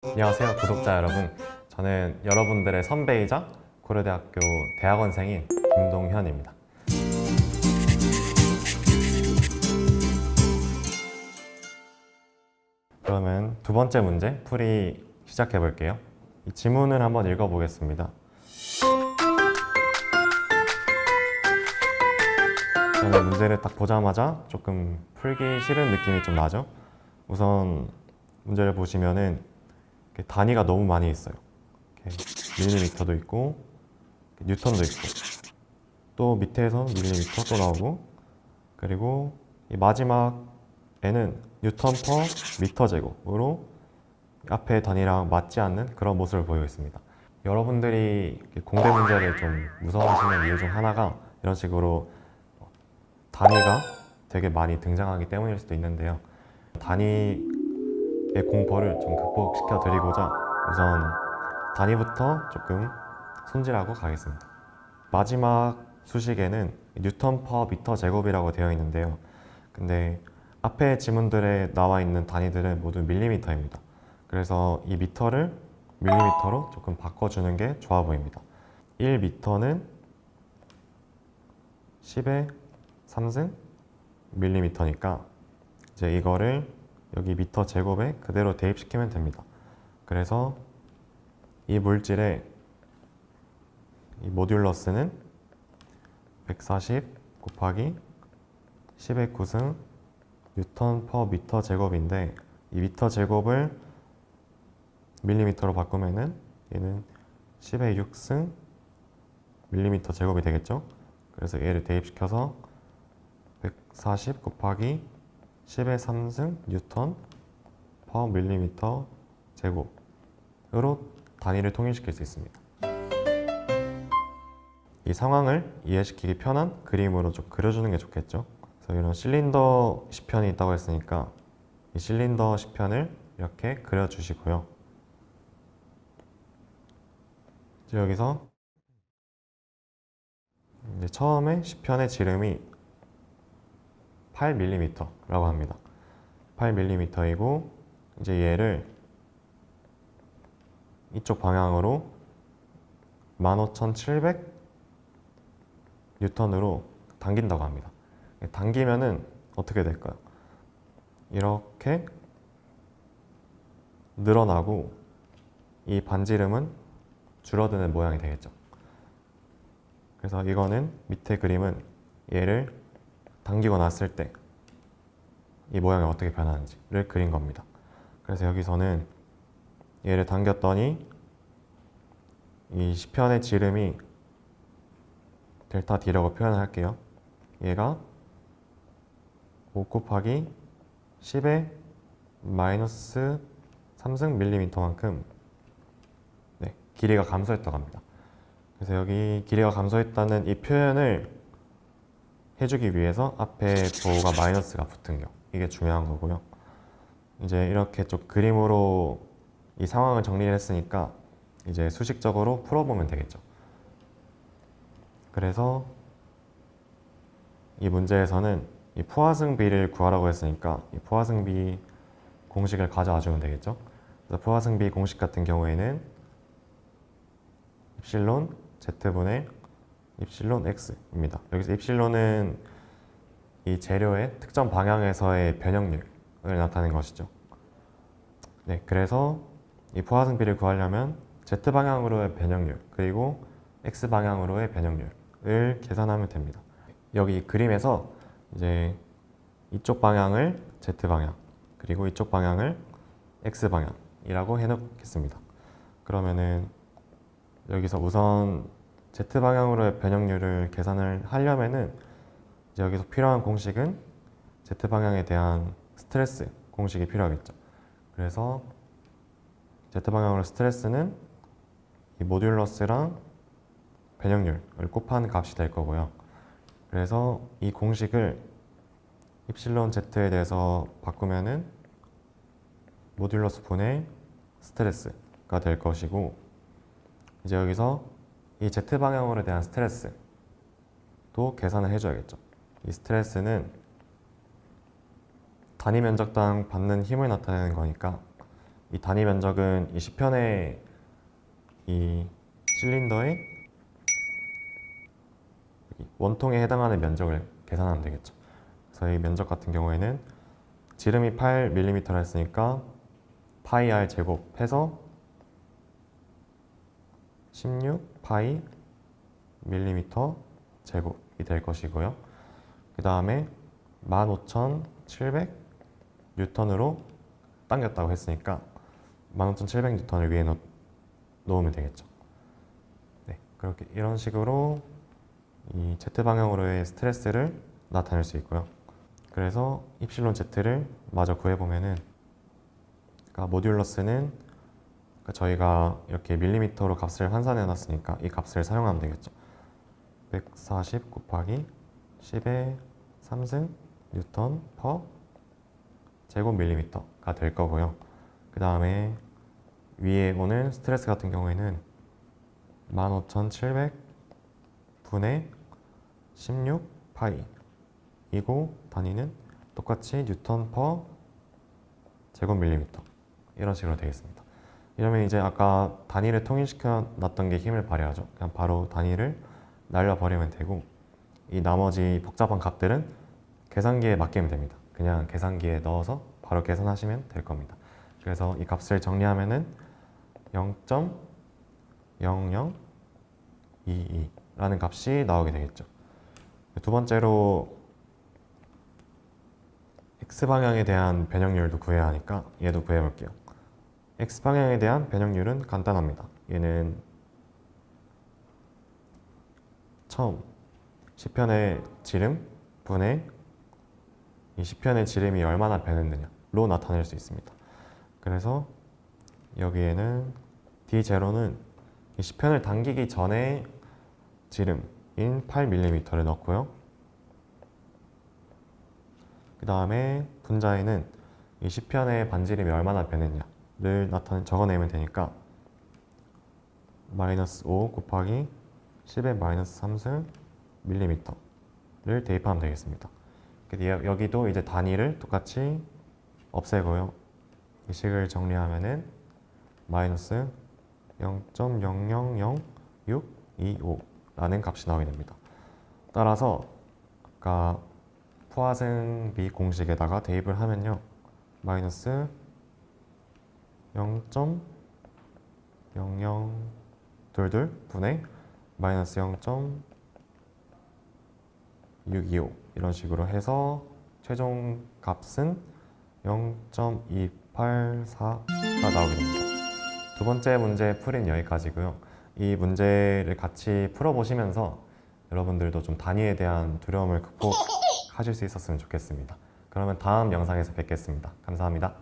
안녕하세요, 구독자 여러분. 저는 여러분들의 선배이자 고려대학교 대학원생인 김동현입니다. 그러면 두 번째 문제 풀이 시작해 볼게요. 이 지문을 한번 읽어 보겠습니다. 저는 문제를 딱 보자마자 조금 풀기 싫은 느낌이 좀 나죠? 우선 문제를 보시면은 단위가 너무 많이 있어요. 밀리미터도 있고 뉴턴도 있고 또 밑에서 밀리미터 또 나오고, 그리고 이 마지막에는 뉴턴 퍼 미터 제곱으로 앞에 단위랑 맞지 않는 그런 모습을 보이고 있습니다. 여러분들이 공대 문제를 좀 무서워하시는 이유 중 하나가 이런 식으로 단위가 되게 많이 등장하기 때문일 수도 있는데요. 단위의 공포를 좀 극복시켜 드리고자 우선 단위부터 조금 손질하고 가겠습니다. 마지막 수식에는 뉴턴 퍼 미터 제곱이라고 되어 있는데요. 근데 앞에 지문들에 나와 있는 단위들은 모두 밀리미터입니다. 그래서 이 미터를 밀리미터로 조금 바꿔주는 게 좋아 보입니다. 1미터는 10의 3승 밀리미터니까 이제 이거를 여기 미터 제곱에 그대로 대입시키면 됩니다. 그래서 이 물질의 이 모듈러스는 140 곱하기 10의 9승 뉴턴 퍼 미터 제곱인데, 이 미터 제곱을 밀리미터로 바꾸면은 얘는 10의 6승 밀리미터 제곱이 되겠죠. 그래서 얘를 대입시켜서 140 곱하기 10의 3승 뉴턴 퍼 밀리미터 제곱으로 단위를 통일시킬 수 있습니다. 이 상황을 이해시키기 편한 그림으로 좀 그려주는 게 좋겠죠. 그래서 이런 실린더 시편이 있다고 했으니까 이 실린더 시편을 이렇게 그려주시고요. 이제 여기서 이제 처음에 시편의 지름이 8mm라고 합니다. 8mm이고 이제 얘를 이쪽 방향으로 15,700 뉴턴으로 당긴다고 합니다. 당기면은 어떻게 될까요? 이렇게 늘어나고 이 반지름은 줄어드는 모양이 되겠죠. 그래서 이거는 밑에 그림은 얘를 당기고 났을 때 이 모양이 어떻게 변하는지를 그린 겁니다. 그래서 여기서는 얘를 당겼더니 이 시편의 지름이 델타 D라고 표현을 할게요. 얘가 5 곱하기 10의 마이너스 3승 밀리미터만큼 길이가 감소했다고 합니다. 그래서 여기 길이가 감소했다는 이 표현을 해주기 위해서 앞에 보호가 마이너스가 붙은 경, 이게 중요한 거고요. 이제 이렇게 좀 그림으로 이 상황을 정리를 했으니까 이제 수식적으로 풀어보면 되겠죠. 그래서 이 문제에서는 이 포화승비를 구하라고 했으니까 이 포화승비 공식을 가져와 주면 되겠죠. 그래서 포화승비 공식 같은 경우에는 입실론 Z분의 입실론 X입니다. 여기서 입실론은 이 재료의 특정 방향에서의 변형률을 나타내는 것이죠. 네, 그래서 이 포화승비를 구하려면 Z방향으로의 변형률 그리고 X방향으로의 변형률을 계산하면 됩니다. 여기 그림에서 이제 이쪽 방향을 Z방향 그리고 이쪽 방향을 X방향이라고 해놓겠습니다. 그러면은 여기서 우선 Z방향으로의 변형률을 계산을 하려면은 이제 여기서 필요한 공식은 Z방향에 대한 스트레스 공식이 필요하겠죠. 그래서 Z방향으로 스트레스는 이 모듈러스랑 변형률을 곱한 값이 될 거고요. 그래서 이 공식을 입실론 Z에 대해서 바꾸면은 모듈러스 분의 스트레스가 될 것이고, 이제 여기서 이 Z방향으로 대한 스트레스도 계산을 해줘야겠죠. 이 스트레스는 단위 면적당 받는 힘을 나타내는 거니까 이 단위 면적은 이 시편의 이 실린더의 원통에 해당하는 면적을 계산하면 되겠죠. 그래서 이 면적 같은 경우에는 지름이 8mm라 했으니까 파이 r 제곱 해서 16 파이 밀리미터 제곱이 될 것이고요. 그 다음에 15,700 뉴턴으로 당겼다고 했으니까 15,700 뉴턴을 위에 놓으면 되겠죠. 네, 그렇게 이런 식으로 이 Z 방향으로의 스트레스를 나타낼 수 있고요. 그래서 입실론 Z를 마저 구해보면은, 그러니까 모듈러스는 그러니까 저희가 이렇게 밀리미터로 값을 환산해 놨으니까 이 값을 사용하면 되겠죠. 140 곱하기 10의 3승 뉴턴 퍼 제곱 밀리미터가 될 거고요. 그 다음에 위에 오는 스트레스 같은 경우에는 15,700 분의 16 파이 이고 단위는 똑같이 뉴턴 퍼 제곱 밀리미터 이런 식으로 되겠습니다. 이러면 이제 아까 단위를 통일시켜 놨던 게 힘을 발휘하죠. 그냥 바로 단위를 날려버리면 되고, 이 나머지 복잡한 값들은 계산기에 맡기면 됩니다. 그냥 계산기에 넣어서 바로 계산하시면 될 겁니다. 그래서 이 값을 정리하면은 0.0022라는 값이 나오게 되겠죠. 두 번째로 x방향에 대한 변형률도 구해야 하니까 얘도 구해볼게요. x방향에 대한 변형률은 간단합니다. 얘는 처음 시편의 지름 분의 이 시편의 지름이 얼마나 변했느냐로 나타낼 수 있습니다. 그래서 여기에는 D0는 이 시편을 당기기 전에 지름인 8mm를 넣고요. 그 다음에 분자에는 이 시편의 반지름이 얼마나 변했냐를 적어내면 되니까 -5 곱하기 10의 -3승 밀리미터를 대입하면 되겠습니다. 여기도 이제 단위를 똑같이 없애고요. 이 식을 정리하면은 -0.000625라는 값이 나오게 됩니다. 따라서 아까 포화생비 공식에다가 대입을 하면요, -0.0022 분의 -0.625 이런 식으로 해서 최종 값은 0.284가 나오게 됩니다. 두 번째 문제 풀이는 여기까지고요. 이 문제를 같이 풀어보시면서 여러분들도 좀 단위에 대한 두려움을 극복하실 수 있었으면 좋겠습니다. 그러면 다음 영상에서 뵙겠습니다. 감사합니다.